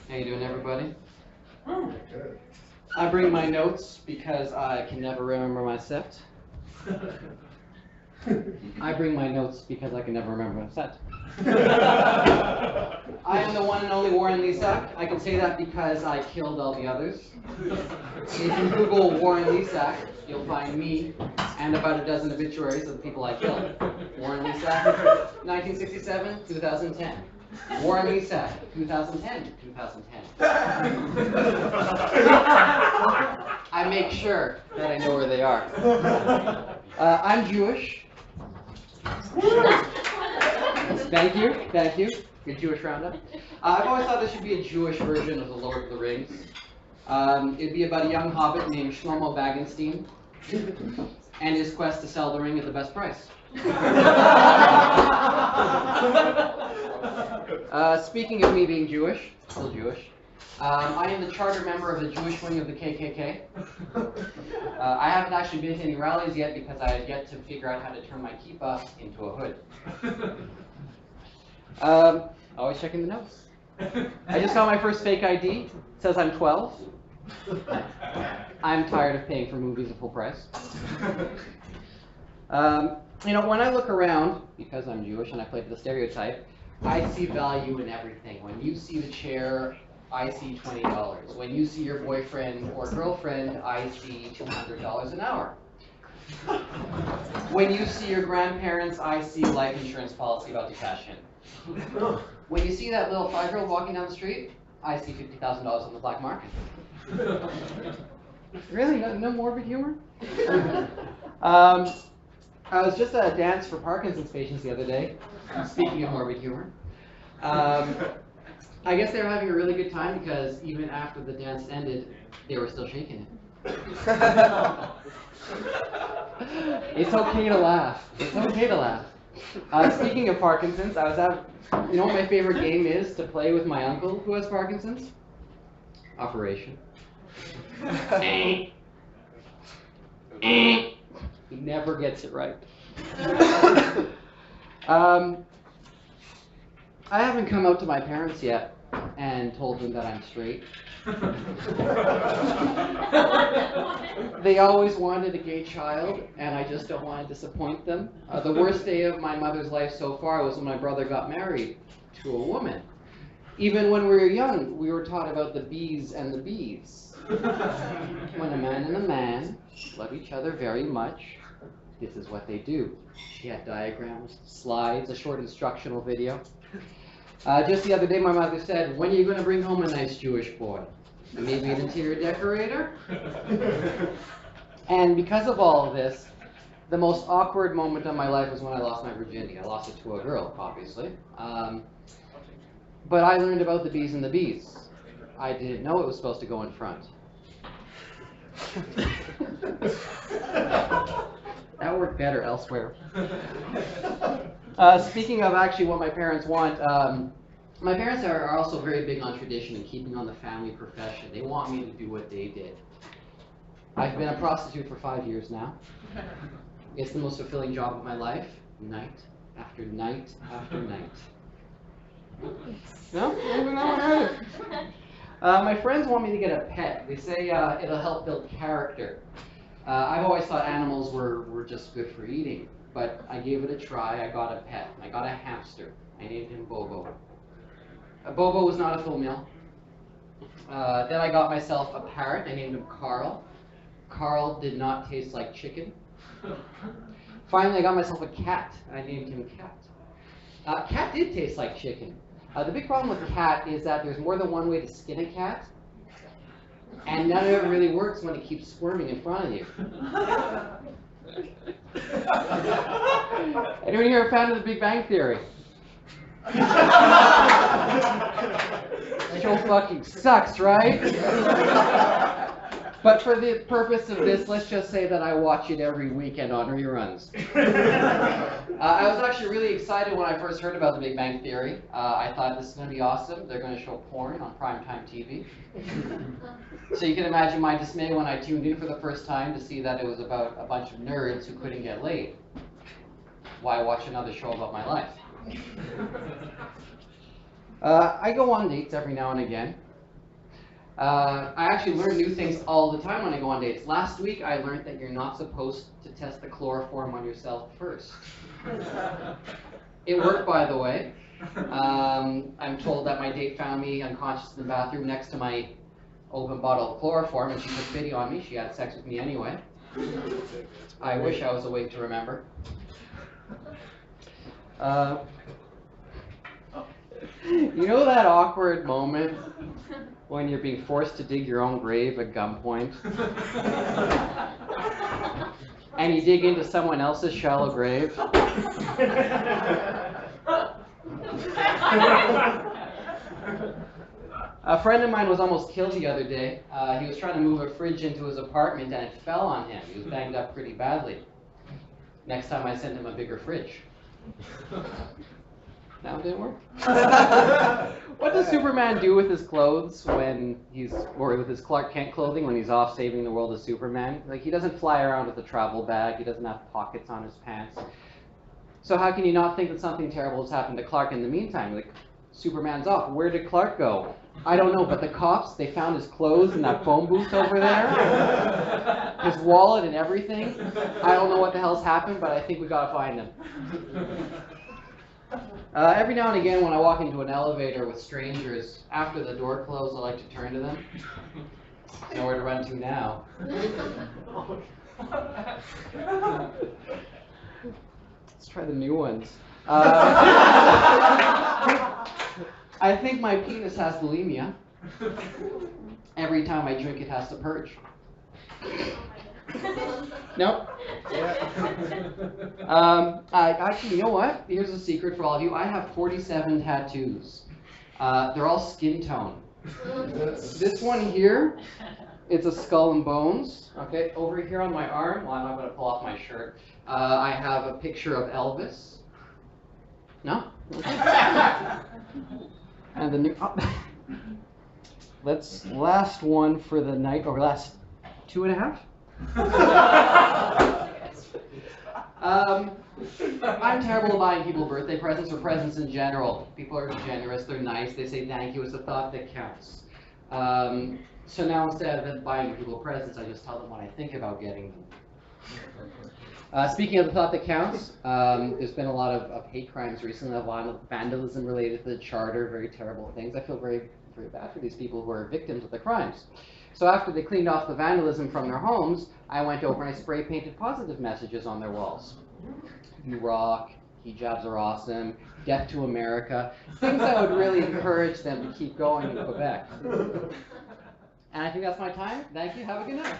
How you doing, everybody? Good. I bring my notes because I can never remember my set. I bring my notes because I can never remember my set. I am the one and only Warren Lesak. I can say that because I killed all the others. If you Google Warren Lesak, you'll find me and about a dozen obituaries of the people I killed. Warren Lesak, 1967, 2010. Warren Lesak, 2010, 2010. I make sure that I know where they are. I'm Jewish. Thank you, thank you. Good Jewish roundup. I've always thought there should be a Jewish version of The Lord of the Rings. It'd be about a young hobbit named Shlomo Bagenstein and his quest to sell the ring at the best price. Speaking of me being Jewish, still Jewish, I am the charter member of the Jewish wing of the KKK. I haven't actually been to any rallies yet because I have yet to figure out how to turn my kippah into a hood. Always checking the notes. I just got my first fake ID. It says I'm 12. I'm tired of paying for movies at full price. You know, when I look around, because I'm Jewish and I play to the stereotype, I see value in everything. When you see the chair, I see $20. When you see your boyfriend or girlfriend, I see $200 an hour. When you see your grandparents, I see life insurance policy about to cash in. When you see that little 5-year-old walking down the street, I see $50,000 on the black market. Really? No morbid humor? I was just at a dance for Parkinson's patients the other day. Speaking of morbid humor. I guess they were having a really good time because even after the dance ended, they were still shaking it. It's okay to laugh. It's okay to laugh. Speaking of Parkinson's, I was at, you know what my favorite game is to play with my uncle who has Parkinson's? Operation. He never gets it right. I haven't come out to my parents yet and told them that I'm straight. They always wanted a gay child, and I just don't want to disappoint them. The worst day of my mother's life so far was when my brother got married to a woman. Even when we were young, we were taught about the bees and the bees. When a man and a man love each other very much, this is what they do. She had diagrams, slides, a short instructional video. Just the other day, my mother said, "When are you going to bring home a nice Jewish boy? Maybe an interior decorator?" And because of all of this, the most awkward moment of my life was when I lost my virginity. I lost it to a girl, obviously. But I learned about the bees and the bees. I didn't know it was supposed to go in front. That worked better elsewhere. Speaking of actually what my parents want, my parents are also very big on tradition and keeping on the family profession. They want me to do what they did. I've been a prostitute for 5 years now. It's the most fulfilling job of my life, night after night after night. No? No? My friends want me to get a pet. They say it'll help build character. I've always thought animals were just good for eating, but I gave it a try. I got a pet. I got a hamster. I named him Bobo. Bobo was not a full meal. Then I got myself a parrot. I named him Carl. Carl did not taste like chicken. Finally, I got myself a cat. I named him Cat. Cat did taste like chicken. The big problem with cat is that there's more than one way to skin a cat, and none of it really works when it keeps squirming in front of you. Anyone here a fan of The Big Bang Theory? Show fucking sucks, right? But for the purpose of this, let's just say that I watch it every weekend on reruns. I was actually really excited when I first heard about The Big Bang Theory. I thought this is going to be awesome. They're going to show porn on primetime TV. So you can imagine my dismay when I tuned in for the first time to see that it was about a bunch of nerds who couldn't get laid. Why watch another show about my life? I go on dates every now and again. I actually learn new things all the time when I go on dates. Last week I learned that you're not supposed to test the chloroform on yourself first. It worked, by the way. I'm told that my date found me unconscious in the bathroom next to my open bottle of chloroform, and she took pity on me. She had sex with me anyway. I wish I was awake to remember. You know that awkward moment when you're being forced to dig your own grave at gunpoint? And you dig into someone else's shallow grave? A friend of mine was almost killed the other day. He was trying to move a fridge into his apartment and it fell on him. He was banged up pretty badly. Next time I sent him a bigger fridge. Now it didn't work. What does Superman do with his clothes when or with his Clark Kent clothing when he's off saving the world as Superman? Like, he doesn't fly around with a travel bag. He doesn't have pockets on his pants. So how can you not think that something terrible has happened to Clark in the meantime? Like, Superman's off. Where did Clark go? I don't know, but the cops, they found his clothes in that phone booth over there. His wallet and everything. I don't know what the hell's happened, but I think we gotta find him. Every now and again when I walk into an elevator with strangers, after the door closes, I like to turn to them. Nowhere to run to now. Let's try the new ones. I think my penis has bulimia. Every time I drink, it has to purge. Nope. Actually, you know what? Here's a secret for all of you. I have 47 tattoos. They're all skin tone. This one here, it's a skull and bones. Okay, over here on my arm, well, I'm not going to pull off my shirt. I have a picture of Elvis. No? Okay. And the new. Last one for the night, or last 2.5. I'm terrible at buying people birthday presents or presents in general. People are generous, they're nice, they say thank you, it's the thought that counts. So now instead of buying people presents, I just tell them what I think about getting them. Speaking of the thought that counts, there's been a lot of hate crimes recently, a lot of vandalism related to the charter, very terrible things. I feel very, very bad for these people who are victims of the crimes. So after they cleaned off the vandalism from their homes, I went over and I spray painted positive messages on their walls. You rock, hijabs are awesome, death to America, things that would really encourage them to keep going in Quebec. And I think that's my time. Thank you. Have a good night.